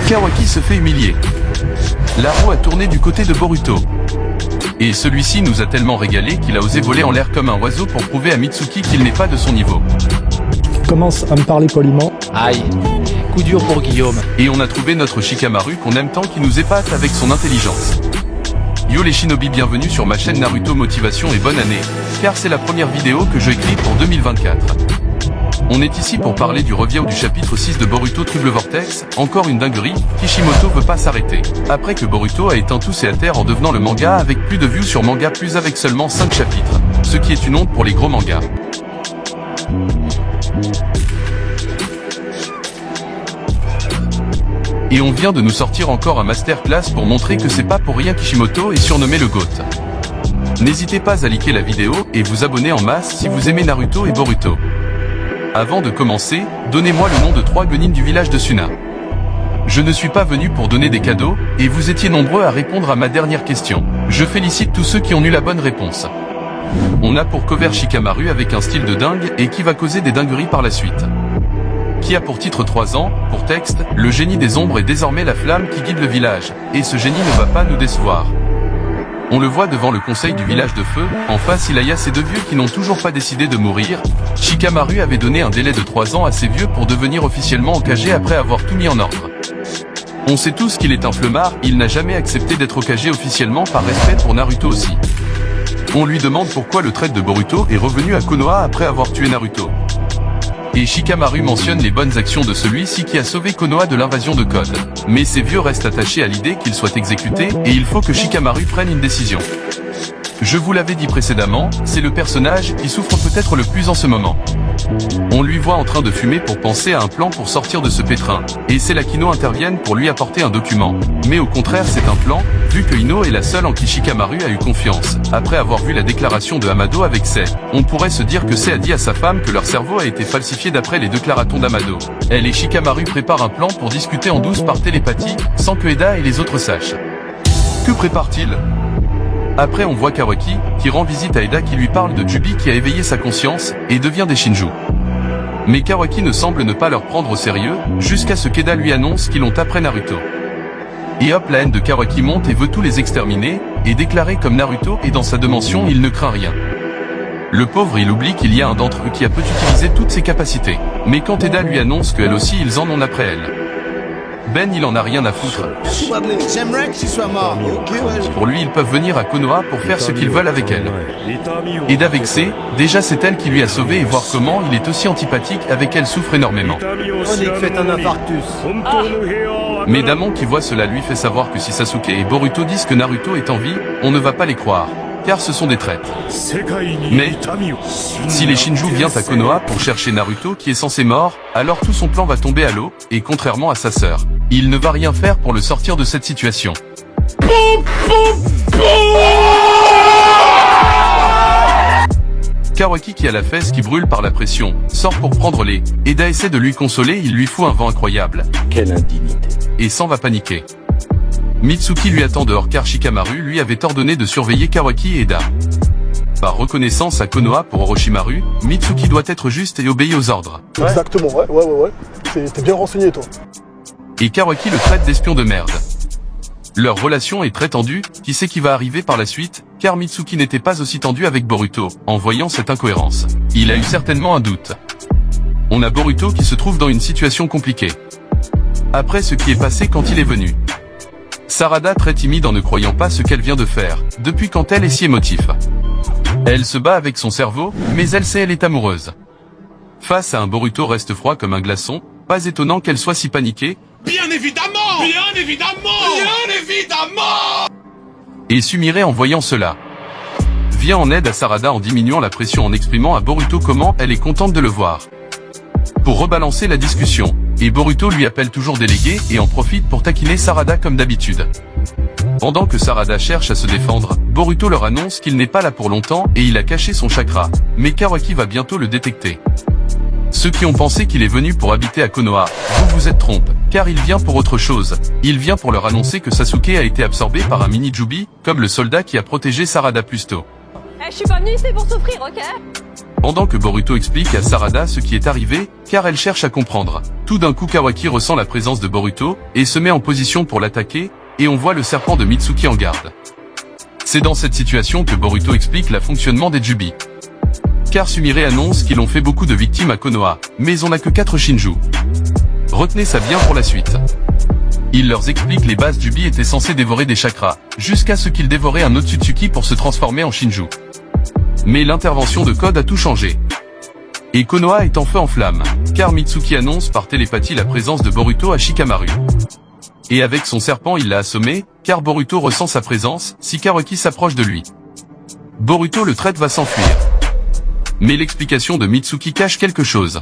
Kawaki se fait humilier. La roue a tourné du côté de Boruto. Et celui-ci nous a tellement régalé qu'il a osé voler en l'air comme un oiseau pour prouver à Mitsuki qu'il n'est pas de son niveau. Commence à me parler poliment. Aïe, coup dur pour Guillaume. Et on a trouvé notre Shikamaru qu'on aime tant qui nous épate avec son intelligence. Yo les shinobi, bienvenue sur ma chaîne Naruto Motivation et bonne année, car c'est la première vidéo que je écris pour 2024. On est ici pour parler du review du chapitre 6 de Boruto Trouble Vortex, encore une dinguerie, Kishimoto veut pas s'arrêter. Après que Boruto a éteint tous ses haltères en devenant le manga avec plus de views sur Manga Plus avec seulement 5 chapitres, ce qui est une honte pour les gros mangas. Et on vient de nous sortir encore un masterclass pour montrer que c'est pas pour rien Kishimoto est surnommé le GOAT. N'hésitez pas à liker la vidéo et vous abonner en masse si vous aimez Naruto et Boruto. Avant de commencer, donnez-moi le nom de 3 guenins du village de Suna. Je ne suis pas venu pour donner des cadeaux, et vous étiez nombreux à répondre à ma dernière question. Je félicite tous ceux qui ont eu la bonne réponse. On a pour cover Shikamaru avec un style de dingue et qui va causer des dingueries par la suite. Qui a pour titre 3 ans, pour texte, le génie des ombres est désormais la flamme qui guide le village, et ce génie ne va pas nous décevoir. On le voit devant le conseil du village de feu, en face il y a ces deux vieux qui n'ont toujours pas décidé de mourir. Shikamaru avait donné un délai de 3 ans à ces vieux pour devenir officiellement Hokage après avoir tout mis en ordre. On sait tous qu'il est un flemmard, il n'a jamais accepté d'être Hokage officiellement par respect pour Naruto aussi. On lui demande pourquoi le traître de Boruto est revenu à Konoha après avoir tué Naruto. Et Shikamaru mentionne les bonnes actions de celui-ci qui a sauvé Konoha de l'invasion de Code. Mais ces vieux restent attachés à l'idée qu'il soit exécuté, et il faut que Shikamaru prenne une décision. Je vous l'avais dit précédemment, c'est le personnage qui souffre peut-être le plus en ce moment. On lui voit en train de fumer pour penser à un plan pour sortir de ce pétrin, et c'est là qu'Ino intervienne pour lui apporter un document. Mais au contraire c'est un plan, vu que Ino est la seule en qui Shikamaru a eu confiance. Après avoir vu la déclaration de Amado avec Sei, on pourrait se dire que Sei a dit à sa femme que leur cerveau a été falsifié d'après les déclarations d'Amado. Elle et Shikamaru préparent un plan pour discuter en douce par télépathie, sans que Eda et les autres sachent. Que prépare-t-il ? Après on voit Kawaki, qui rend visite à Eda qui lui parle de Jubi qui a éveillé sa conscience, et devient des Shinju. Mais Kawaki ne semble ne pas leur prendre au sérieux, jusqu'à ce qu'Eda lui annonce qu'ils l'ont après Naruto. Et hop, la haine de Kawaki monte et veut tous les exterminer, et déclarer comme Naruto et dans sa dimension il ne craint rien. Le pauvre il oublie qu'il y a un d'entre eux qui a peut utiliser toutes ses capacités. Mais quand Eda lui annonce qu'elle aussi ils en ont après elle. Ben il en a rien à foutre. J'aimerais que tu sois mort. Pour lui ils peuvent venir à Konoha pour faire ce qu'ils veulent avec elle. Eda vexée, déjà c'est elle qui lui a sauvé et voir comment il est aussi antipathique avec elle souffre énormément. Onic fait un infarctus. Mais Damon qui voit cela lui fait savoir que si Sasuke et Boruto disent que Naruto est en vie, on ne va pas les croire, car ce sont des traîtres. Mais, si les Shinju viennent à Konoha pour chercher Naruto qui est censé mort, alors tout son plan va tomber à l'eau, et contrairement à sa sœur, il ne va rien faire pour le sortir de cette situation. Kawaki qui a la fesse qui brûle par la pression, sort pour prendre les. Eda essaie de lui consoler, il lui fout un vent incroyable. Quelle indignité. Et s'en va paniquer. Mitsuki lui attend dehors car Shikamaru lui avait ordonné de surveiller Kawaki et Eda. Par reconnaissance à Konoha pour Orochimaru, Mitsuki doit être juste et obéir aux ordres. Exactement, ouais. T'es bien renseigné, toi. Et Kawaki le traite d'espion de merde. Leur relation est très tendue, qui sait qui va arriver par la suite, car Mitsuki n'était pas aussi tendu avec Boruto, en voyant cette incohérence. Il a eu certainement un doute. On a Boruto qui se trouve dans une situation compliquée. Après ce qui est passé quand il est venu. Sarada très timide en ne croyant pas ce qu'elle vient de faire, depuis quand elle est si émotive. Elle se bat avec son cerveau, mais elle sait elle est amoureuse. Face à un Boruto reste froid comme un glaçon, pas étonnant qu'elle soit si paniquée. Bien évidemment! Bien évidemment! Bien évidemment! Et Sumire en voyant cela vient en aide à Sarada en diminuant la pression en exprimant à Boruto comment elle est contente de le voir. Pour rebalancer la discussion, et Boruto lui appelle toujours délégué et en profite pour taquiner Sarada comme d'habitude. Pendant que Sarada cherche à se défendre, Boruto leur annonce qu'il n'est pas là pour longtemps et il a caché son chakra, mais Kawaki va bientôt le détecter. Ceux qui ont pensé qu'il est venu pour habiter à Konoha, vous êtes trompés, car il vient pour autre chose. Il vient pour leur annoncer que Sasuke a été absorbé par un mini Jubi, comme le soldat qui a protégé Sarada plus tôt. Je suis pas venu ici pour souffrir, ok? Pendant que Boruto explique à Sarada ce qui est arrivé, car elle cherche à comprendre. Tout d'un coup Kawaki ressent la présence de Boruto, et se met en position pour l'attaquer, et on voit le serpent de Mitsuki en garde. C'est dans cette situation que Boruto explique le fonctionnement des Jubi. Car Sumire annonce qu'ils ont fait beaucoup de victimes à Konoha, mais on n'a que 4 Shinju. Retenez ça bien pour la suite. Il leur explique les bases Jubi étaient censés dévorer des chakras, jusqu'à ce qu'ils dévoraient un Otsutsuki pour se transformer en Shinju. Mais l'intervention de Code a tout changé. Et Konoha est en feu en flamme, car Mitsuki annonce par télépathie la présence de Boruto à Shikamaru. Et avec son serpent il l'a assommé, car Boruto ressent sa présence, si Kawaki s'approche de lui. Boruto le traite va s'enfuir. Mais l'explication de Mitsuki cache quelque chose.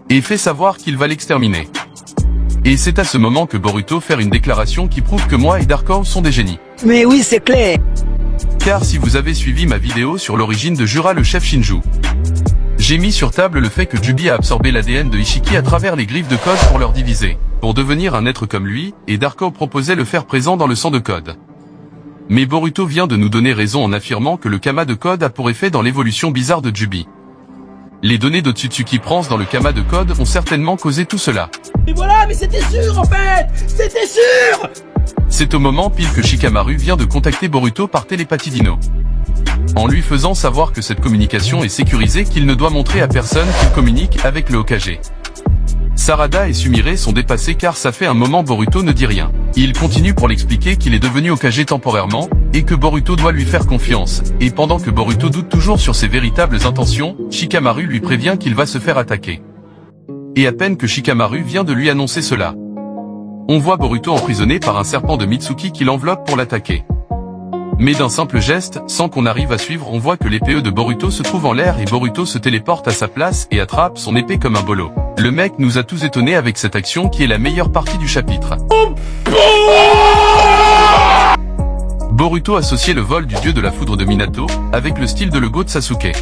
Et fait savoir qu'il va l'exterminer. Et c'est à ce moment que Boruto fait une déclaration qui prouve que moi et Darko sont des génies. Mais oui, c'est clair. Car si vous avez suivi ma vidéo sur l'origine de Jura le chef Shinju, j'ai mis sur table le fait que Jubi a absorbé l'ADN de Ishiki à travers les griffes de Code pour leur diviser, pour devenir un être comme lui, et Darko proposait le faire présent dans le sang de Code. Mais Boruto vient de nous donner raison en affirmant que le Kama de Code a pour effet dans l'évolution bizarre de Jubi. Les données d'Otsutsuki Prance dans le Kama de Code ont certainement causé tout cela. Mais voilà, mais c'était sûr en fait! C'était sûr! C'est au moment pile que Shikamaru vient de contacter Boruto par télépathie Dino. En lui faisant savoir que cette communication est sécurisée qu'il ne doit montrer à personne qu'il communique avec le Hokage. Sarada et Sumire sont dépassés car ça fait un moment Boruto ne dit rien. Il continue pour l'expliquer qu'il est devenu Hokage temporairement, et que Boruto doit lui faire confiance, et pendant que Boruto doute toujours sur ses véritables intentions, Shikamaru lui prévient qu'il va se faire attaquer. Et à peine que Shikamaru vient de lui annoncer cela, on voit Boruto emprisonné par un serpent de Mitsuki qui l'enveloppe pour l'attaquer. Mais d'un simple geste, sans qu'on arrive à suivre, on voit que l'épée de Boruto se trouve en l'air et Boruto se téléporte à sa place et attrape son épée comme un bolo. Le mec nous a tous étonnés avec cette action qui est la meilleure partie du chapitre. Boruto associait le vol du dieu de la foudre de Minato, avec le style de Lego de Sasuke.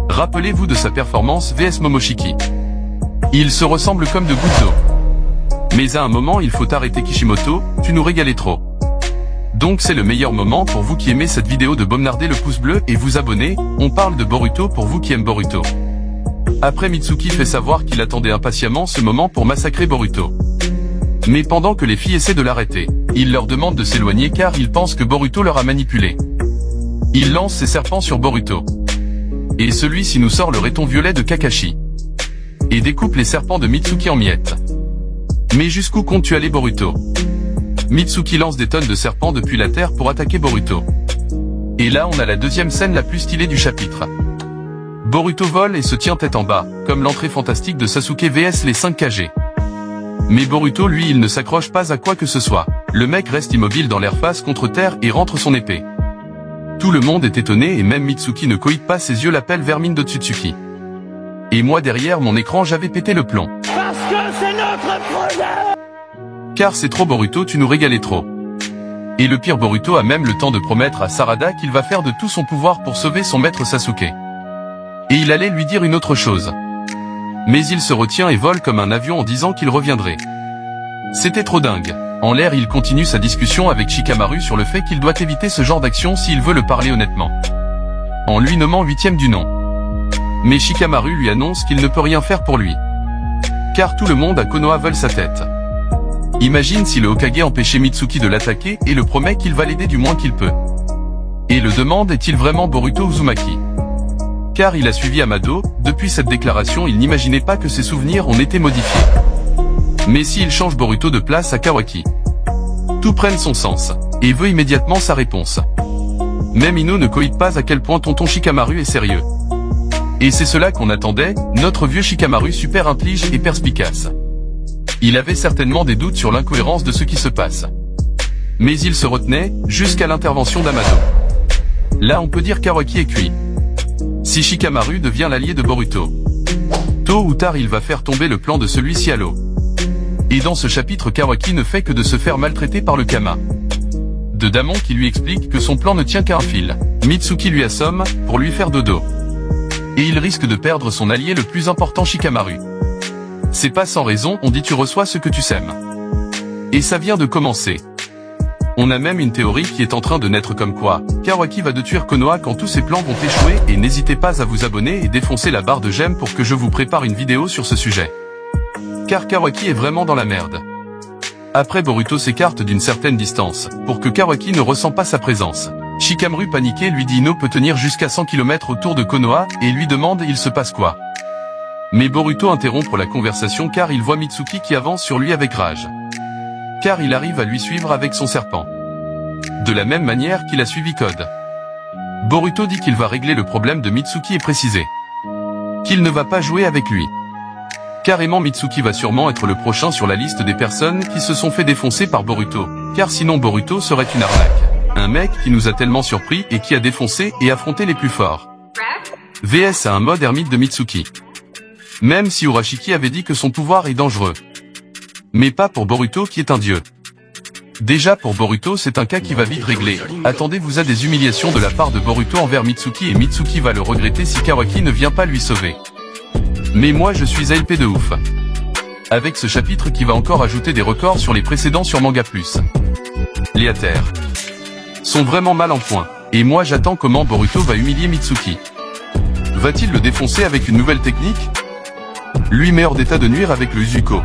Rappelez-vous de sa performance vs Momoshiki. Ils se ressemblent comme de gouttes d'eau. Mais à un moment il faut arrêter Kishimoto, tu nous régalais trop. Donc c'est le meilleur moment pour vous qui aimez cette vidéo de bombarder le pouce bleu et vous abonner, on parle de Boruto pour vous qui aiment Boruto. Après Mitsuki fait savoir qu'il attendait impatiemment ce moment pour massacrer Boruto. Mais pendant que les filles essaient de l'arrêter, il leur demande de s'éloigner car ils pensent que Boruto leur a manipulé. Il lance ses serpents sur Boruto. Et celui-ci nous sort le raiton violet de Kakashi. Et découpe les serpents de Mitsuki en miettes. Mais jusqu'où comptes-tu aller Boruto? Mitsuki lance des tonnes de serpents depuis la terre pour attaquer Boruto. Et là on a la deuxième scène la plus stylée du chapitre. Boruto vole et se tient tête en bas, comme l'entrée fantastique de Sasuke vs les 5 Kage. Mais Boruto lui il ne s'accroche pas à quoi que ce soit. Le mec reste immobile dans l'air face contre terre et rentre son épée. Tout le monde est étonné et même Mitsuki ne coïte pas ses yeux l'appelle vermine d'Otsutsuki. Et moi derrière mon écran j'avais pété le plomb. Parce que c'est notre projet! Car c'est trop Boruto, tu nous régalais trop. Et le pire Boruto a même le temps de promettre à Sarada qu'il va faire de tout son pouvoir pour sauver son maître Sasuke. Et il allait lui dire une autre chose. Mais il se retient et vole comme un avion en disant qu'il reviendrait. C'était trop dingue. En l'air il continue sa discussion avec Shikamaru sur le fait qu'il doit éviter ce genre d'action s'il veut le parler honnêtement. En lui nommant 8e du nom. Mais Shikamaru lui annonce qu'il ne peut rien faire pour lui. Car tout le monde à Konoha veut sa tête. Imagine si le Hokage empêchait Mitsuki de l'attaquer et le promet qu'il va l'aider du moins qu'il peut. Et le demande est-il vraiment Boruto Uzumaki? Car il a suivi Amado, depuis cette déclaration il n'imaginait pas que ses souvenirs ont été modifiés. Mais s'il change Boruto de place à Kawaki, tout prenne son sens, et veut immédiatement sa réponse. Même Ino ne coïte pas à quel point tonton Shikamaru est sérieux. Et c'est cela qu'on attendait, notre vieux Shikamaru super intelligent et perspicace. Il avait certainement des doutes sur l'incohérence de ce qui se passe. Mais il se retenait, jusqu'à l'intervention d'Amado. Là on peut dire Kawaki est cuit. Si Shikamaru devient l'allié de Boruto, tôt ou tard il va faire tomber le plan de celui-ci à l'eau. Et dans ce chapitre Kawaki ne fait que de se faire maltraiter par le Kama de Damon qui lui explique que son plan ne tient qu'à un fil. Mitsuki lui assomme, pour lui faire dodo. Et il risque de perdre son allié le plus important Shikamaru. C'est pas sans raison, on dit tu reçois ce que tu sèmes. Et ça vient de commencer. On a même une théorie qui est en train de naître comme quoi Kawaki va détruire Konoha quand tous ses plans vont échouer, et n'hésitez pas à vous abonner et défoncer la barre de j'aime pour que je vous prépare une vidéo sur ce sujet. Car Kawaki est vraiment dans la merde. Après, Boruto s'écarte d'une certaine distance, pour que Kawaki ne ressent pas sa présence. Shikamaru paniqué lui dit Ino peut tenir jusqu'à 100 km autour de Konoha, et lui demande il se passe quoi. Mais Boruto interrompt la conversation car il voit Mitsuki qui avance sur lui avec rage. Car il arrive à lui suivre avec son serpent. De la même manière qu'il a suivi Code. Boruto dit qu'il va régler le problème de Mitsuki et préciser qu'il ne va pas jouer avec lui. Carrément, Mitsuki va sûrement être le prochain sur la liste des personnes qui se sont fait défoncer par Boruto, car sinon Boruto serait une arnaque. Un mec qui nous a tellement surpris et qui a défoncé et affronté les plus forts. VS a un mode ermite de Mitsuki. Même si Urashiki avait dit que son pouvoir est dangereux. Mais pas pour Boruto qui est un dieu. Déjà pour Boruto c'est un cas qui va vite régler. Attendez-vous à des humiliations de la part de Boruto envers Mitsuki et Mitsuki va le regretter si Kawaki ne vient pas lui sauver. Mais moi je suis ALP de ouf. Avec ce chapitre qui va encore ajouter des records sur les précédents sur Manga Plus. Les haters sont vraiment mal en point. Et moi j'attends comment Boruto va humilier Mitsuki. Va-t-il le défoncer avec une nouvelle technique? Lui met hors d'état de nuire avec le Uzuko.